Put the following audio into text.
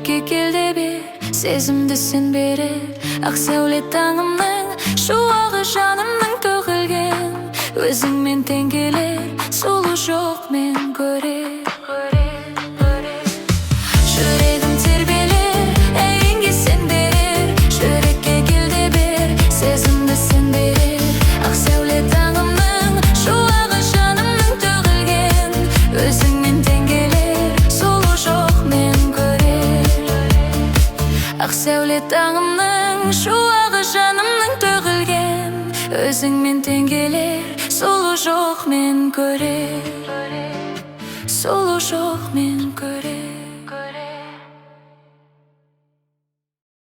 жүрекке кел де бер, сезімді сен берер. Ақ сәуле таңымның шуағы жанымның төгілген, өзіңмен тең келер, сұлу жоқ мен көрер. Жүрегім тербелер, әйренге сен берер, жүрекке кел де бер, сезімді сен берер. Ақ сәуле таңымның шуағы жанымның төгілген, өзіңмен тең келер, сұлу жоқ мен көрер. Ақ сәуле таңымның шуағы жанымның төгілген, өзіңмен тең келер, сұлу жоқ мен көрер, сұлу жоқ мен көрер.